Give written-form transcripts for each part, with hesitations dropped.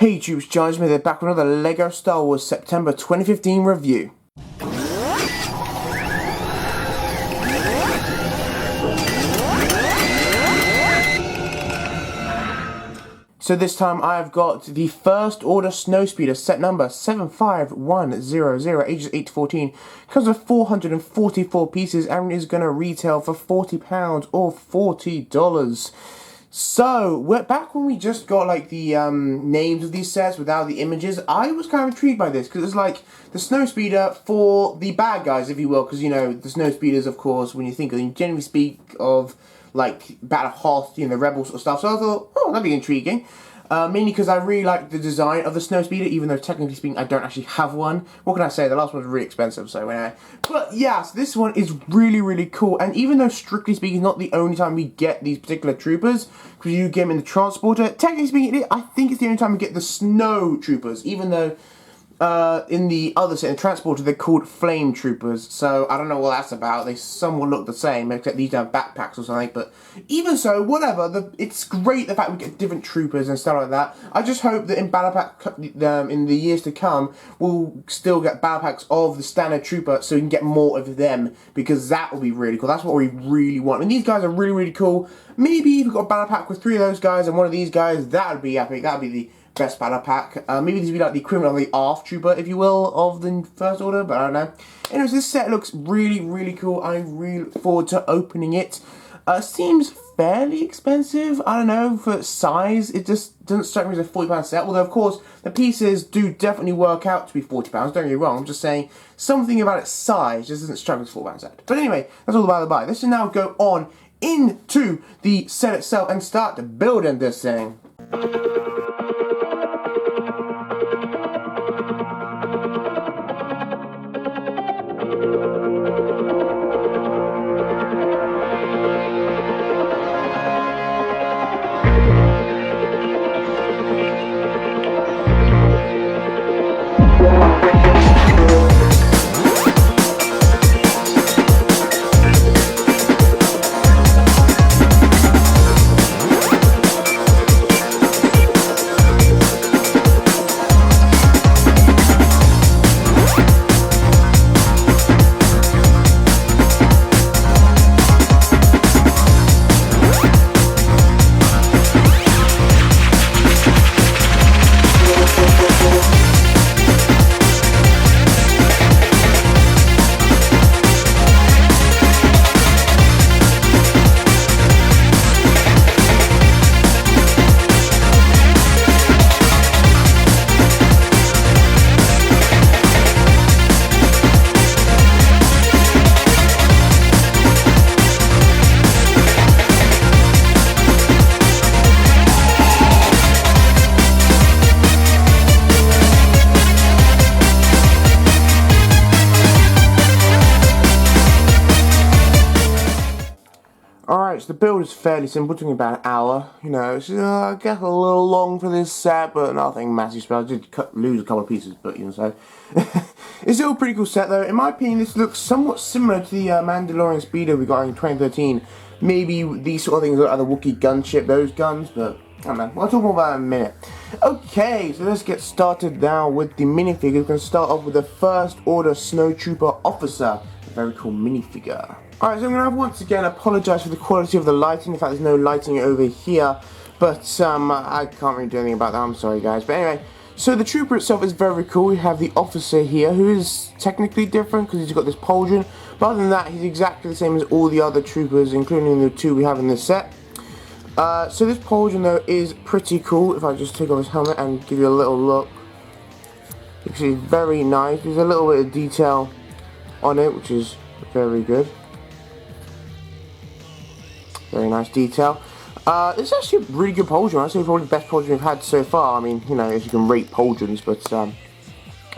Hey troops, GeneralJSmith here, back with another LEGO Star Wars September 2015 review. So this time I've got the First Order Snowspeeder, set number 75100, ages 8 to 14. Comes with 444 pieces and is going to retail for £40 or $40. So, back when we just got like the names of these sets without the images, I was kind of intrigued by this, because it's like the Snowspeeder for the bad guys, if you will, because, you know, the Snowspeeders, of course, when you think of them, you generally speak of, like, Battle of Hoth, you know, the Rebel sort of stuff, so I thought, oh, that'd be intriguing. Mainly because I really like the design of the Snowspeeder, even though technically speaking I don't actually have one. What can I say, the last one was really expensive, so anyway. But yeah, so this one is really, really cool, and even though strictly speaking it's not the only time we get these particular troopers, because you get them in the transporter, technically speaking I think it's the only time we get the snow troopers, even though in the other set, in the transporter, they're called flame troopers, so I don't know what that's about. They somewhat look the same, except these have backpacks or something, but even so, whatever, it's great the fact we get different troopers and stuff like that. I just hope that in Battle Pack, in the years to come, we'll still get Battle Packs of the standard trooper, so we can get more of them, because that will be really cool. That's what we really want. I mean, these guys are really, really cool. Maybe if we got a Battle Pack with 3 of those guys and one of these guys, that would be epic. That would be the best battle pack. Maybe this would be like the equivalent of the ARF Trooper, if you will, of the First Order, but I don't know. Anyways, this set looks really, really cool. I really look forward to opening it. Seems fairly expensive, I don't know, for size. It just doesn't strike me as a £40 set, although of course the pieces do definitely work out to be £40, don't get me wrong. I'm just saying something about its size just doesn't strike me as a £40 set. But anyway, that's all about the buy. Let's now go on into the set itself and start building this thing. Alright, so the build is fairly simple, taking about an hour. You know, it's I guess a little long for this set, but nothing massive special. I did lose a couple of pieces, but you know, so. It's still a pretty cool set though. In my opinion, this looks somewhat similar to the Mandalorian Speeder we got in 2013. Maybe these sort of things are the Wookiee gunship, those guns, but I don't know. I'll talk more about that in a minute. Okay, so let's get started now with the minifigure. We're going to start off with the First Order Snowtrooper Officer. A very cool minifigure. Alright, so I'm going to once again apologise for the quality of the lighting. In fact, there's no lighting over here, but I can't really do anything about that. I'm sorry, guys. But anyway, so the trooper itself is very cool. We have the officer here, who is technically different because he's got this pauldron. But other than that, he's exactly the same as all the other troopers, including the 2 we have in this set. So this pauldron, though, is pretty cool. If I just take off his helmet and give you a little look, you can see it's very nice. There's a little bit of detail on it, which is very good. Very nice detail. It's actually a really good pauldron. I'd say probably the best pauldron we've had so far. I mean, you know, if you can rate pauldrons, but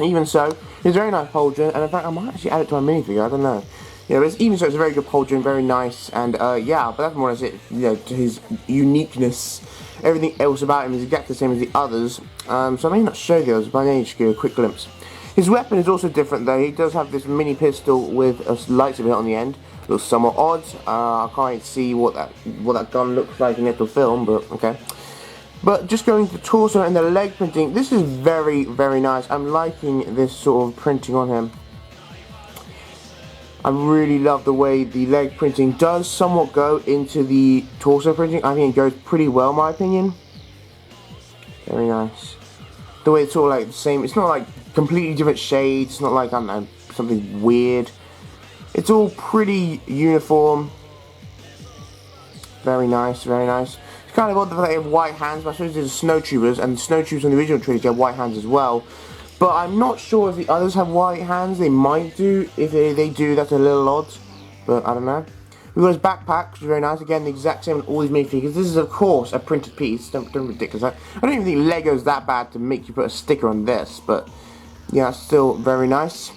even so, it's a very nice pauldron, and in fact, I might actually add it to my minifigure. I don't know. Yeah, but even so, it's a very good pauldron, very nice, and yeah, but that's more or less it. You know, to his uniqueness, everything else about him is exactly the same as the others. So I may not show the others, but I may just give you a quick glimpse. His weapon is also different though. He does have this mini pistol with a lightsaber on the end. Looks somewhat odd. I can't see what that gun looks like in the film, but okay. But just going to the torso and the leg printing, this is very, very nice. I'm liking this sort of printing on him. I really love the way the leg printing does somewhat go into the torso printing. I think it goes pretty well, in my opinion. Very nice. The way it's all like the same. It's not like completely different shades. It's not like, I don't know, something weird. It's all pretty uniform. Very nice, very nice. It's kind of odd that they have white hands, but I suppose there's Snow Troopers, and the Snow Troopers in the original trilogy have white hands as well. But I'm not sure if the others have white hands. They might do. If they do, that's a little odd. But I don't know. We've got his backpack, which is very nice. Again, the exact same on all these minifigures. This is, of course, a printed piece. Don't be ridiculous. I don't even think Lego's that bad to make you put a sticker on this. But, yeah, still very nice.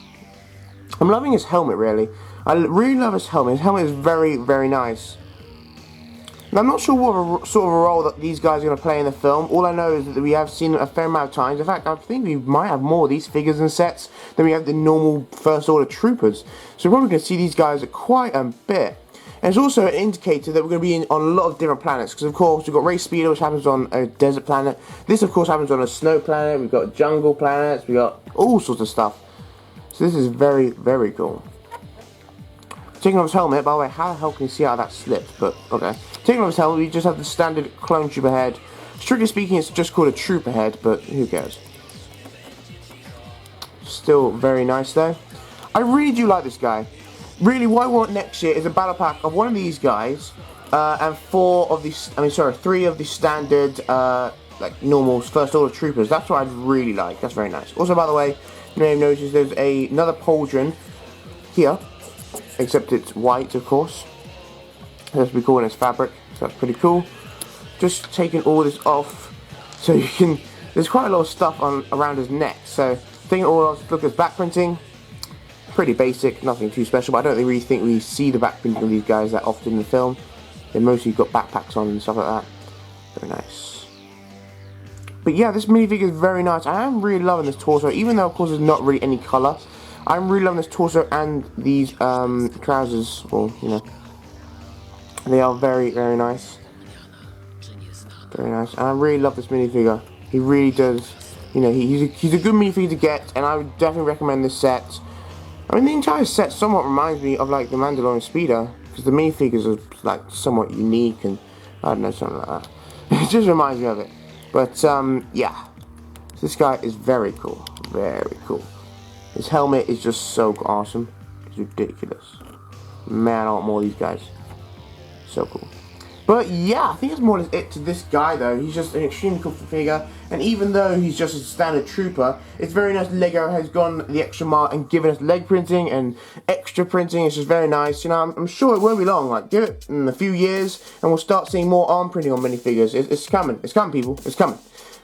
I'm loving his helmet, really. I really love his helmet. His helmet is very, very nice. Now, I'm not sure what sort of a role that these guys are going to play in the film. All I know is that we have seen it a fair amount of times. In fact, I think we might have more of these figures and sets than we have the normal First Order Troopers. So we're probably going to see these guys quite a bit. And it's also an indicator that we're going to be on a lot of different planets. Because, of course, we've got Race Speeder, which happens on a desert planet. This, of course, happens on a snow planet. We've got jungle planets. We've got all sorts of stuff. So this is very, very cool. Taking off his helmet, by the way, how the hell can you see how that slipped? But, okay. Taking off his helmet, we just have the standard clone trooper head. Strictly speaking, it's just called a trooper head, but who cares? Still very nice, though. I really do like this guy. Really, what I want next year is a battle pack of one of these guys, and three of the standard, like, normal First Order Troopers. That's what I'd really like. That's very nice. Also, by the way, you may have noticed there's another pauldron here. Except it's white, of course. That's pretty cool, and it's fabric, so that's pretty cool. Just taking all this off, so you can. There's quite a lot of stuff around his neck. So taking it all off, look at his back printing. Pretty basic, nothing too special. But I don't really think we see the back printing of these guys that often in the film. They mostly got backpacks on and stuff like that. Very nice. But yeah, this minifigure is very nice. I am really loving this torso, even though of course there's not really any colour. I'm really loving this torso and these trousers, well, you know, they are very, very nice. Very nice. And I really love this minifigure. He really does, you know, he's a good minifigure to get, and I would definitely recommend this set. I mean, the entire set somewhat reminds me of, like, the Mandalorian Speeder, because the minifigures are, like, somewhat unique, and, I don't know, something like that. It just reminds me of it. But, yeah. This guy is very cool. Very cool. His helmet is just so awesome. It's ridiculous. Man, I want more of these guys. So cool. But yeah, I think that's more or less it to this guy though. He's just an extremely cool figure. And even though he's just a standard trooper, it's very nice Lego has gone the extra mile and given us leg printing and extra printing. It's just very nice. You know, I'm sure it won't be long. Like, give it in a few years and we'll start seeing more arm printing on minifigures. It's coming. It's coming, people. It's coming.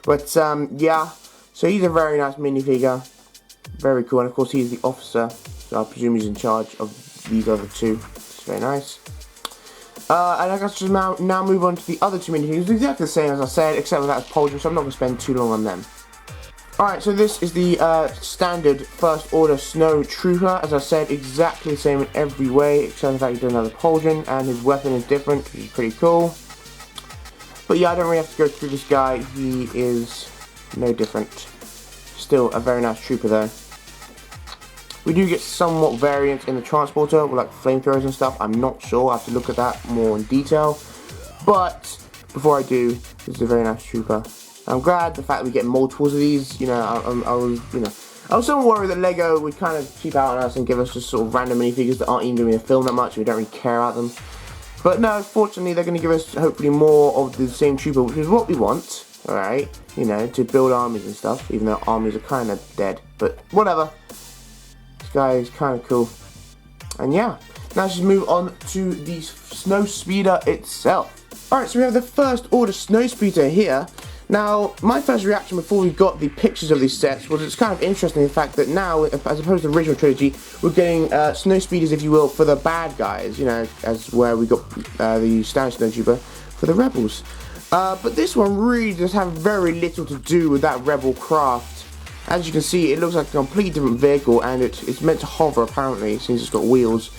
But yeah, so he's a very nice minifigure. Very cool, and of course he's the officer, so I presume he's in charge of these other two. It's very nice. And I guess just now move on to the other two minifigures. It's exactly the same as I said, except for that is pauldron, so I'm not going to spend too long on them. Alright, so this is the standard First Order Snow Trooper. As I said, exactly the same in every way, except for the fact he's doing another pauldron, and his weapon is different, which is pretty cool. But yeah, I don't really have to go through this guy. He is no different. Still a very nice trooper though. We do get somewhat variant in the transporter with like flamethrowers and stuff. I'm not sure. I have to look at that more in detail. But before I do, this is a very nice trooper. I'm glad the fact that we get multiples of these. You know, I was somewhat worried that Lego would kind of cheap out on us and give us just sort of random minifigures that aren't even going to be in the film that much. We don't really care about them. But no, fortunately, they're going to give us hopefully more of the same trooper, which is what we want. Alright, you know, to build armies and stuff, even though armies are kind of dead, but whatever. This guy is kind of cool. And yeah, now let's just move on to the Snowspeeder itself. Alright, so we have the First Order Snowspeeder here. Now, my first reaction before we got the pictures of these sets was it's kind of interesting the fact that now, as opposed to the original trilogy, we're getting Snowspeeders, if you will, for the bad guys, you know, as where we got the standard Snowtrooper for the rebels. But this one really does have very little to do with that rebel craft. As you can see, it looks like a completely different vehicle, and it's meant to hover apparently, since it's got wheels.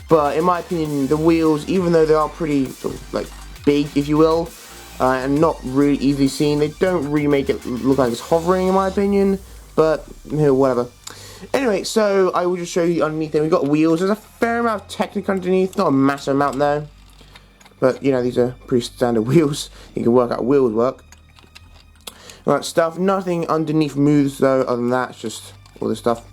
But in my opinion, the wheels, even though they are pretty like big, if you will, and not really easily seen. They don't really make it look like it's hovering, in my opinion, but you know, whatever. Anyway, so I will just show you underneath them. We've got wheels. There's a fair amount of Technic underneath, not a massive amount though, but you know, these are pretty standard wheels. You can work out wheels work. Alright, stuff. Nothing underneath moves though, other than that, it's just all this stuff.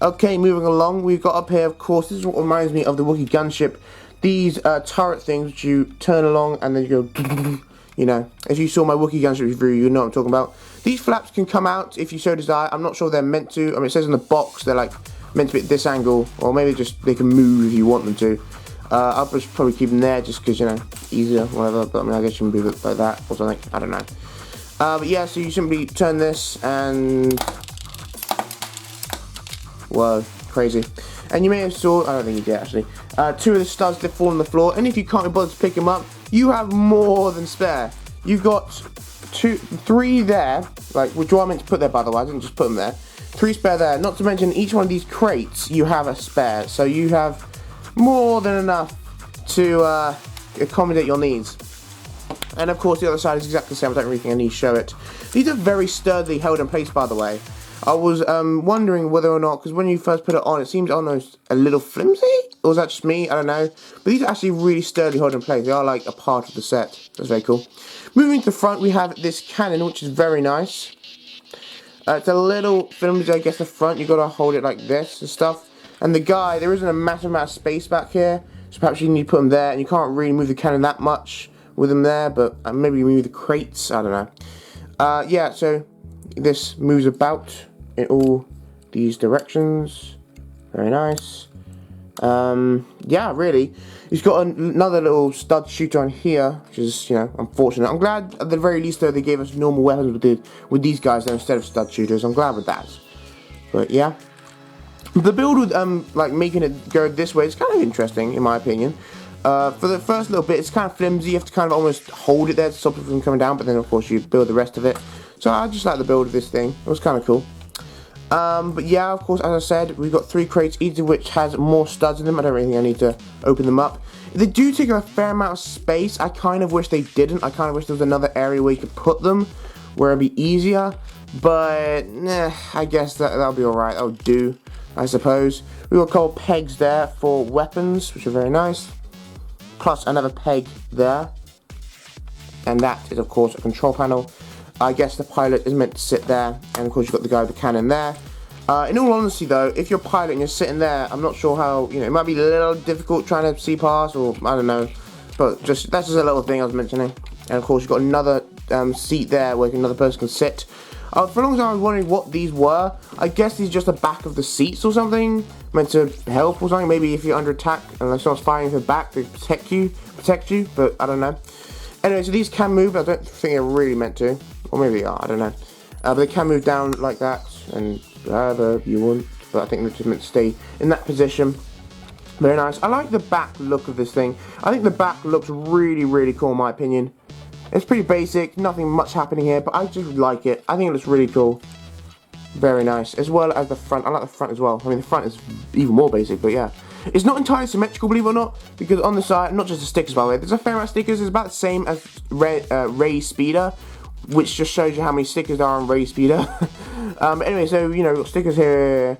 Okay, moving along, we've got up here, of course, this is what reminds me of the Wookiee gunship. These turret things which you turn along and then you go, you know, if you saw my Wookiee gunship review, you know what I'm talking about. These flaps can come out if you so desire. I'm not sure they're meant to. I mean, it says in the box they're like meant to be at this angle, or maybe just they can move if you want them to. I'll just probably keep them there just because, you know, easier, whatever. But I mean, I guess you can move it like that or something. I don't know. But yeah, so you simply turn this and whoa, crazy. And you may have saw, I don't think you did actually, 2 of the studs that fall on the floor, and if you can't be bothered to pick them up, you have more than spare. You've got 3 there, like, which I meant to put there by the way, I didn't just put them there. 3 spare there, not to mention each one of these crates, you have a spare, so you have more than enough to accommodate your needs. And of course the other side is exactly the same, I don't really think I need to show it. These are very sturdily held in place, by the way. I was wondering whether or not, because when you first put it on, it seemed almost a little flimsy, or was that just me? I don't know. But these are actually really sturdily held in place. They are like a part of the set. That's very cool. Moving to the front, we have this cannon, which is very nice. It's a little flimsy, I guess, the front. You've got to hold it like this and stuff. And the guy, there isn't a massive amount of space back here, so perhaps you need to put him there, and you can't really move the cannon that much with him there, but maybe move the crates, I don't know. Yeah, so this moves about in all these directions. Very nice. Yeah, really. He's got another little stud shooter on here, which is, you know, unfortunate. I'm glad at the very least though they gave us normal weapons with these guys though, instead of stud shooters. I'm glad with that. But yeah. The build with like making it go this way is kind of interesting in my opinion. For the first little bit, it's kind of flimsy. You have to kind of almost hold it there to stop it from coming down, but then of course you build the rest of it. So I just like the build of this thing. It was kind of cool. But yeah, of course, as I said, we've got 3 crates, each of which has more studs in them. I don't really think I need to open them up. They do take a fair amount of space. I kind of wish they didn't. I kind of wish there was another area where you could put them, where it'd be easier. But, I guess that'll be alright. That'll do, I suppose. We've got a couple pegs there for weapons, which are very nice. Plus another peg there. And that is, of course, a control panel. I guess the pilot is meant to sit there, and of course you've got the guy with the cannon there. In all honesty though, if you're a pilot and you're sitting there, I'm not sure how, you know, it might be a little difficult trying to see past, or I don't know, but that's just a little thing I was mentioning. And of course you've got another seat there where another person can sit. For as long as I was wondering what these were, I guess these are just the back of the seats or something, meant to help or something. Maybe if you're under attack and someone's firing from the back, they protect you, but I don't know. Anyway, so these can move. I don't think they're really meant to. Or maybe they are, I don't know. But they can move down like that, and wherever you want. But I think they're just meant to stay in that position. Very nice. I like the back look of this thing. I think the back looks really, really cool in my opinion. It's pretty basic, nothing much happening here, but I just like it. I think it looks really cool. Very nice. As well as the front. I like the front as well. I mean, the front is even more basic, but yeah. It's not entirely symmetrical, believe it or not, because on the side, not just the stickers by the way, there's a fair amount of stickers. It's about the same as GeneralJSmith, which just shows you how many stickers there are on GeneralJSmith. Anyway, so, you know, stickers here.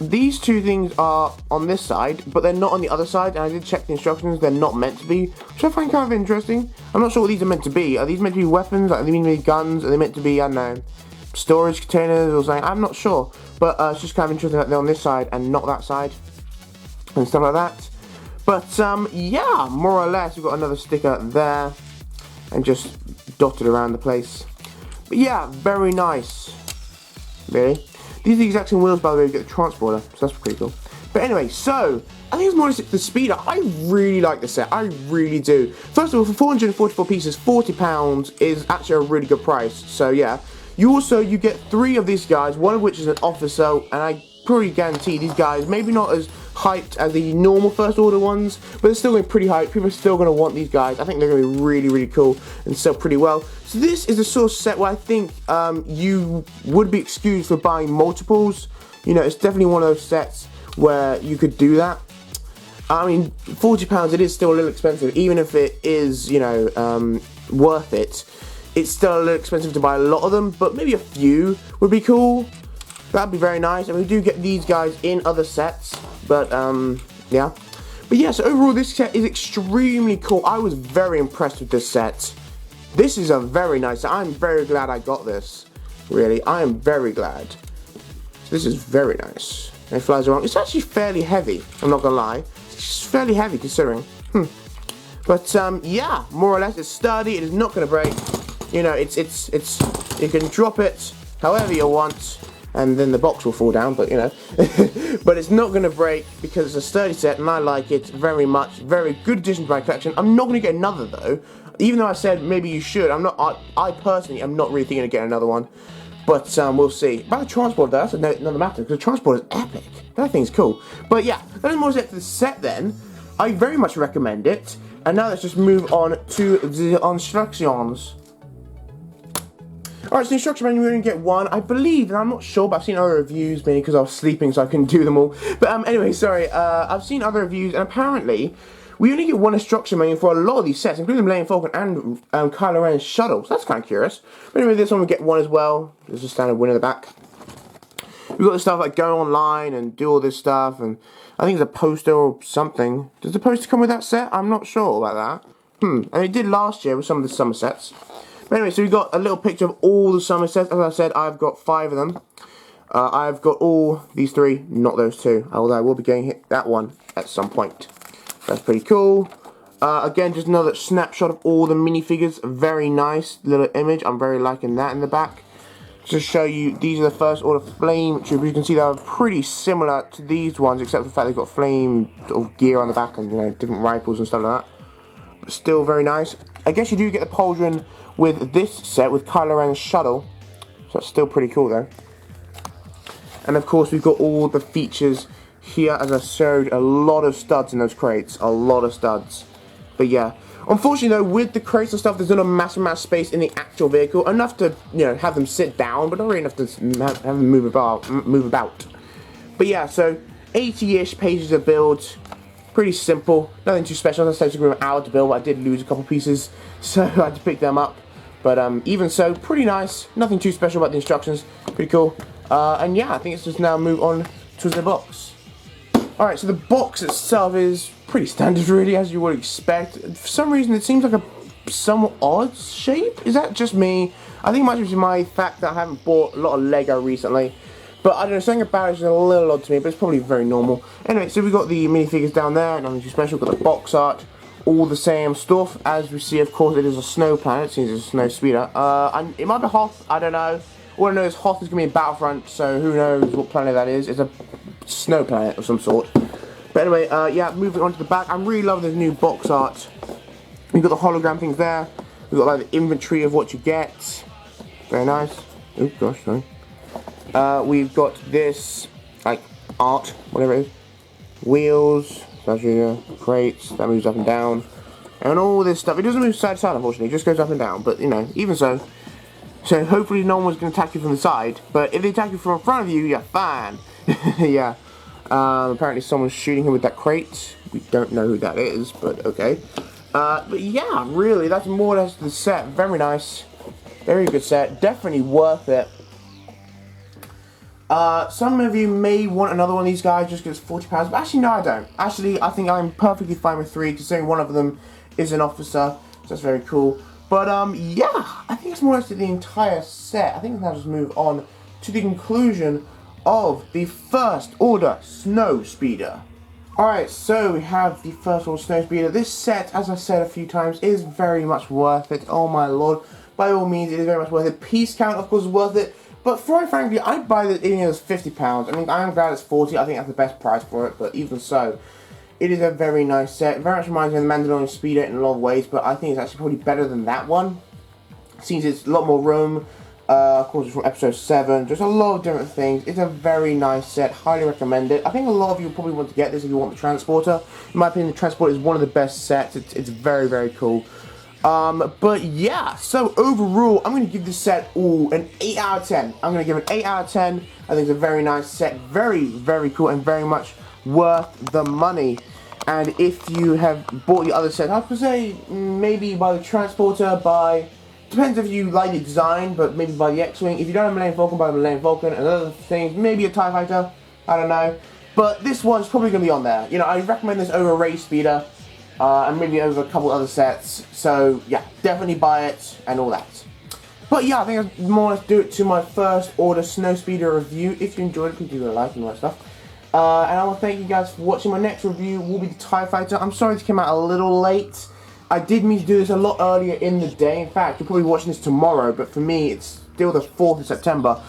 These 2 things are on this side, but they're not on the other side, and I did check the instructions, they're not meant to be, which I find kind of interesting. I'm not sure what these are meant to be. Are these meant to be weapons? Like, are they meant to be guns? Are they meant to be, I don't know, storage containers or something? I'm not sure, but it's just kind of interesting that they're on this side and not that side, and stuff like that. But, yeah, more or less, we've got another sticker there, and just dotted around the place. But yeah, very nice. Really. These are the exact same wheels, by the way, you get the transporter, so that's pretty cool. But anyway, so, I think it's more the speeder. I really like this set, I really do. First of all, for 444 pieces, £40 is actually a really good price, so yeah. You get 3 of these guys, one of which is an officer, and I pretty guarantee these guys, maybe not as hyped as the normal first order ones, but they're still going to be pretty hyped. People are still going to want these guys. I think they're going to be really, really cool and sell pretty well. So this is the sort of set where I think you would be excused for buying multiples. You know, it's definitely one of those sets where you could do that. I mean, £40, it is still a little expensive, even if it is, you know, worth it. It's still a little expensive to buy a lot of them, but maybe a few would be cool. That'd be very nice. And we do get these guys in other sets, but yeah. But yeah, so overall this set is extremely cool. I was very impressed with this set. This is a very nice set. I'm very glad I got this. Really, I am very glad. So this is very nice. And it flies around. It's actually fairly heavy, I'm not gonna lie. It's fairly heavy considering. But yeah, more or less it's sturdy, it is not gonna break. You know, it's you can drop it however you want, and then the box will fall down, but you know. But it's not going to break because it's a sturdy set and I like it very much. Very good addition to my collection. I'm not going to get another though, even though I said maybe you should. I personally am not really thinking of getting another one, but we'll see. About the transport though, that's another matter, because the transport is epic. That thing's cool. But yeah, that is more set for the set then. I very much recommend it. And now let's just move on to the instructions. Alright, so the instruction manual, we only get one, I believe, and I'm not sure, but I've seen other reviews, mainly because I was sleeping, so I couldn't do them all. But anyway, sorry, I've seen other reviews, and apparently, we only get one instruction manual for a lot of these sets, including Millennium Falcon and Kylo Ren's shuttle, so that's kind of curious. But anyway, this one we get one as well. There's a standard win in the back. We've got the stuff like go online and do all this stuff, and I think it's a poster or something. Does the poster come with that set? I'm not sure about that. And it did last year with some of the summer sets. But anyway, so we've got a little picture of all the summer sets. As I said, I've got 5 of them. I've got all these 3, not those 2. Although I will be getting that one at some point. That's pretty cool. Again, just another snapshot of all the minifigures. Very nice little image. I'm very liking that in the back. Just to show you, these are the first order flame troopers. You can see they're pretty similar to these ones, except for the fact they've got flame sort of gear on the back and, you know, different rifles and stuff like that. But still very nice. I guess you do get the pauldron with this set with Kylo Ren's shuttle, so that's still pretty cool though. And of course we've got all the features here, as I showed, a lot of studs in those crates, a lot of studs. But yeah, unfortunately though, with the crates and stuff, there's not a massive amount of space in the actual vehicle, enough to, you know, have them sit down, but not really enough to have them move about. But yeah, so 80-ish pages of build. Pretty simple, nothing too special. As I said, it took me an hour to build, but I did lose a couple pieces, so I had to pick them up. But even so, pretty nice. Nothing too special about the instructions. Pretty cool. And yeah, I think it's just now move on to the box. Alright, so the box itself is pretty standard, really, as you would expect. For some reason, it seems like a somewhat odd shape. Is that just me? I think it might be my fact that I haven't bought a lot of Lego recently. But I don't know, something about it is a little odd to me, but it's probably very normal. Anyway, so we've got the minifigures down there, nothing too special. We've got the box art, all the same stuff. As we see, of course, it is a snow planet, since it's a Snowspeeder. And it might be Hoth, I don't know. All I know is Hoth is going to be in Battlefront, so who knows what planet that is. It's a snow planet of some sort. But anyway, yeah, moving on to the back. I'm really loving this new box art. We've got the hologram things there. We've got like the inventory of what you get. Very nice. Oh gosh, sorry. We've got this, like, art, whatever it is, wheels, crates, that moves up and down, and all this stuff. It doesn't move side to side, unfortunately, it just goes up and down, but, you know, even so. So, hopefully no one's going to attack you from the side, but if they attack you from in front of you, you're fine. Yeah. Apparently someone's shooting him with that crate. We don't know who that is, but okay. But yeah, really, that's more or less the set. Very nice. Very good set. Definitely worth it. Some of you may want another one of these guys just because it's £40, but actually no, I don't. Actually, I think I'm perfectly fine with 3, considering one of them is an officer, so that's very cool. But yeah, I think it's more or less the entire set. I think we'll now just move on to the conclusion of the First Order Snowspeeder. Alright, so we have the First Order Snowspeeder. This set, as I said a few times, is very much worth it. Oh my lord. By all means, it is very much worth it. Piece count, of course, is worth it. But frankly, I'd buy it even as £50. I mean, I am glad it's 40. I think that's the best price for it. But even so, it is a very nice set. Very much reminds me of the Mandalorian Speeder in a lot of ways. But I think it's actually probably better than that one. Since it's a lot more room. Of course, it's from episode 7. Just a lot of different things. It's a very nice set. Highly recommend it. I think a lot of you probably want to get this if you want the Transporter. In my opinion, the Transporter is one of the best sets. It's very, very cool. But yeah, so overall, I'm going to give this set, an 8 out of 10. I'm going to give it an 8 out of 10. I think it's a very nice set. Very, very cool and very much worth the money. And if you have bought the other set, I would say maybe by the Transporter, depends if you like the design, but maybe by the X-Wing. If you don't have a Millennium Falcon, buy a Millennium Falcon, and other things, maybe a TIE Fighter, I don't know. But this one's probably going to be on there. You know, I recommend this over a Race Speeder, and maybe over a couple other sets. So yeah, definitely buy it, and all that. But yeah, I think that's more or less do it to my first order Snowspeeder review. If you enjoyed it, please do a like and all that stuff. And I want to thank you guys for watching. My next review will be the TIE Fighter. I'm sorry this came out a little late. I did mean to do this a lot earlier in the day. In fact, you're probably watching this tomorrow, but for me, it's still the 4th of September.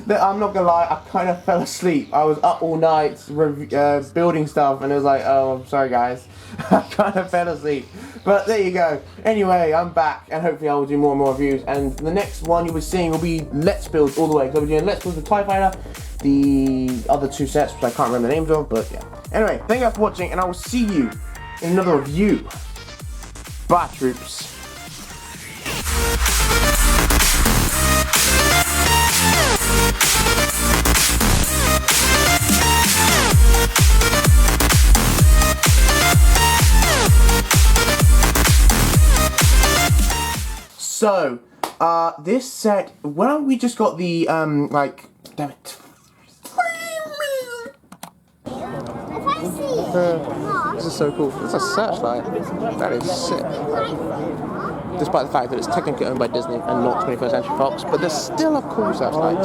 I'm not gonna lie, I kind of fell asleep. I was up all night building stuff, and it was like, oh, I'm sorry guys. I kind of fell asleep. But there you go. Anyway, I'm back, and hopefully I will do more and more reviews. And the next one you'll be seeing will be Let's Build all the way. So I'll be doing Let's Build the TIE Fighter, the other 2 sets, which I can't remember the names of, but yeah. Anyway, thank you guys for watching, and I will see you in another review. Bye, troops. So, this set, when we just got the, like, damn it. This is so cool. It's a searchlight. That is sick. Despite the fact that it's technically owned by Disney and not 21st Century Fox, but there's still a cool searchlight.